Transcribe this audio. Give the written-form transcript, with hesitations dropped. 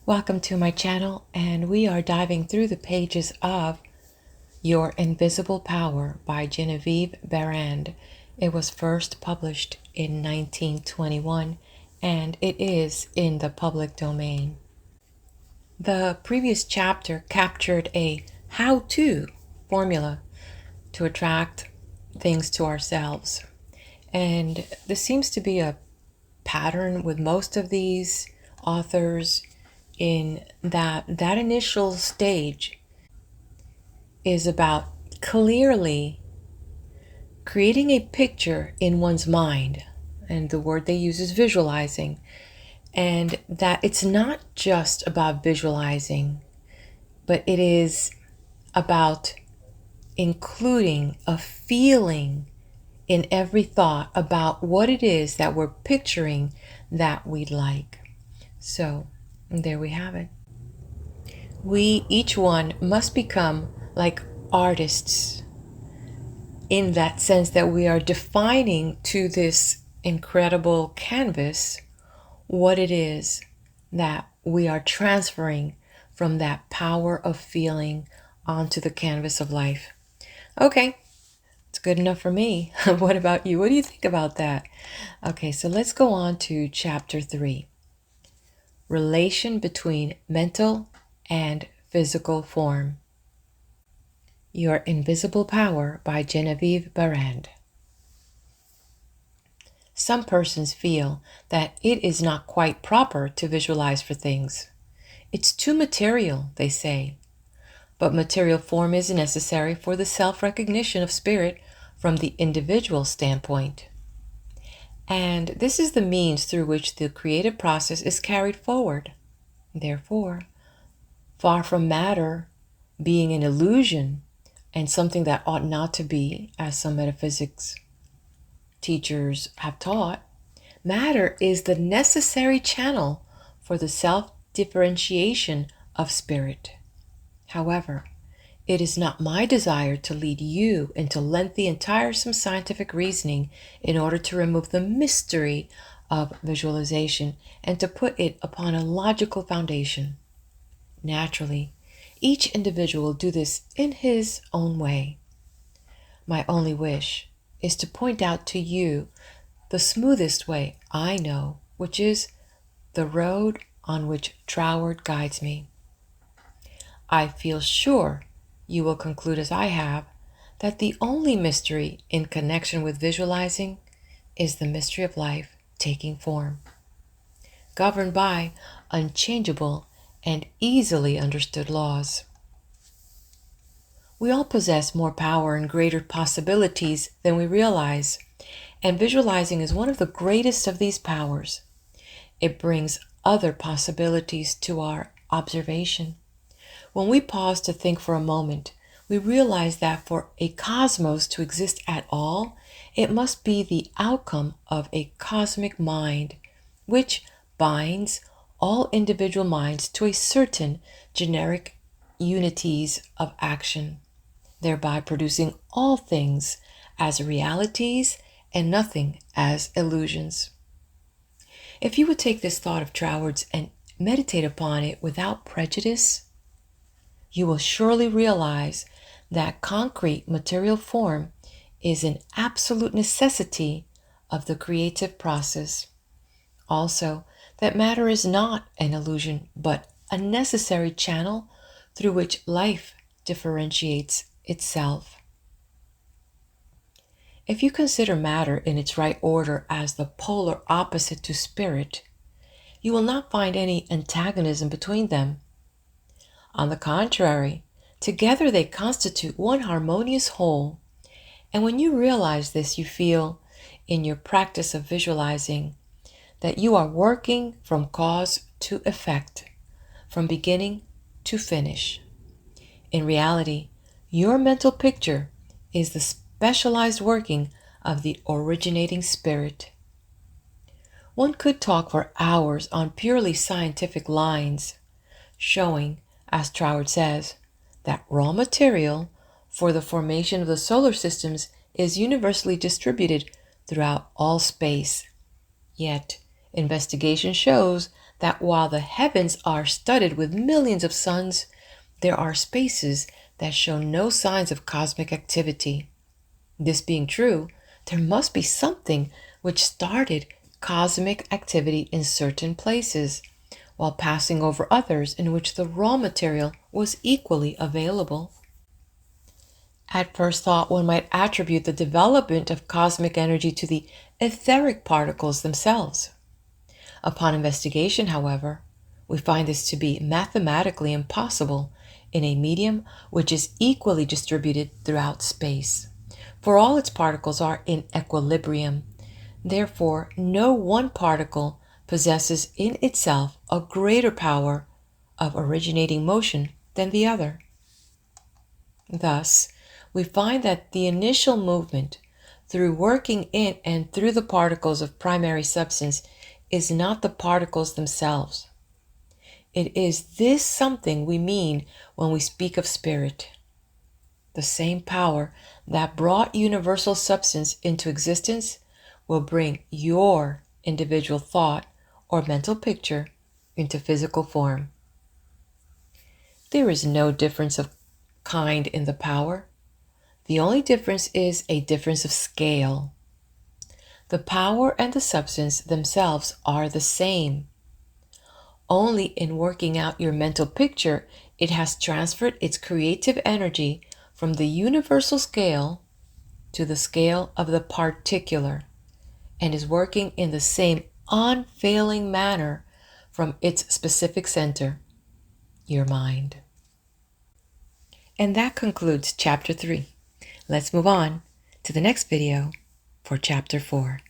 Welcome to my channel, and we are diving through the pages of Your Invisible Power by Genevieve Behrend. It was first published in 1921 and it is in the public domain. The previous chapter captured a how-to formula to attract things to ourselves. And this seems to be a pattern with most of these authors in that initial stage is about clearly creating a picture in one's mind. And the word they use is visualizing. And that it's not just about visualizing, but it is about including a feeling in every thought about what it is that we're picturing that we'd like. So there we have it. We, each one, must become like artists in that sense that we are defining to this incredible canvas what it is that we are transferring from that power of feeling onto the canvas of life. Okay, it's good enough for me. What about you? What do you think about that? Okay, so let's go on to chapter 3. Relation between mental and physical form. Your Invisible Power by Genevieve Behrend. Some persons feel that it is not quite proper to visualize for things. It's too material, they say. But material form is necessary for the self-recognition of spirit from the individual standpoint. And this is the means through which the creative process is carried forward. Therefore, far from matter being an illusion and something that ought not to be, as some metaphysics teachers have taught, matter is the necessary channel for the self-differentiation of spirit. However, it is not my desire to lead you into lengthy and tiresome scientific reasoning in order to remove the mystery of visualization and to put it upon a logical foundation. Naturally, each individual will do this in his own way. My only wish is to point out to you the smoothest way I know, which is the road on which Troward guides me. I feel sure you will conclude as I have, that the only mystery in connection with visualizing is the mystery of life taking form, governed by unchangeable and easily understood laws. We all possess more power and greater possibilities than we realize, and visualizing is one of the greatest of these powers. It brings other possibilities to our observation. When we pause to think for a moment, we realize that for a cosmos to exist at all, it must be the outcome of a cosmic mind, which binds all individual minds to a certain generic unities of action, thereby producing all things as realities and nothing as illusions. If you would take this thought of Troward's and meditate upon it without prejudice, you will surely realize that concrete material form is an absolute necessity of the creative process. Also, that matter is not an illusion, but a necessary channel through which life differentiates itself. If you consider matter in its right order as the polar opposite to spirit, you will not find any antagonism between them. On the contrary, together they constitute one harmonious whole. And when you realize this, you feel, in your practice of visualizing, that you are working from cause to effect, from beginning to finish. In reality, your mental picture is the specialized working of the originating spirit. One could talk for hours on purely scientific lines, showing, as Troward says, that raw material for the formation of the solar systems is universally distributed throughout all space. Yet, investigation shows that while the heavens are studded with millions of suns, there are spaces that show no signs of cosmic activity. This being true, there must be something which started cosmic activity in certain places, while passing over others in which the raw material was equally available. At first thought, one might attribute the development of cosmic energy to the etheric particles themselves. Upon investigation, however, we find this to be mathematically impossible in a medium which is equally distributed throughout space, for all its particles are in equilibrium. Therefore, no one particle possesses in itself a greater power of originating motion than the other. Thus, we find that the initial movement through working in and through the particles of primary substance is not the particles themselves. It is this something we mean when we speak of spirit. The same power that brought universal substance into existence will bring your individual thought or mental picture into physical form. There is no difference of kind in the power. The only difference is a difference of scale. The power and the substance themselves are the same. Only in working out your mental picture, it has transferred its creative energy from the universal scale to the scale of the particular, and is working in the same unfailing manner from its specific center, your mind. And that concludes Chapter 3. Let's move on to the next video for Chapter 4.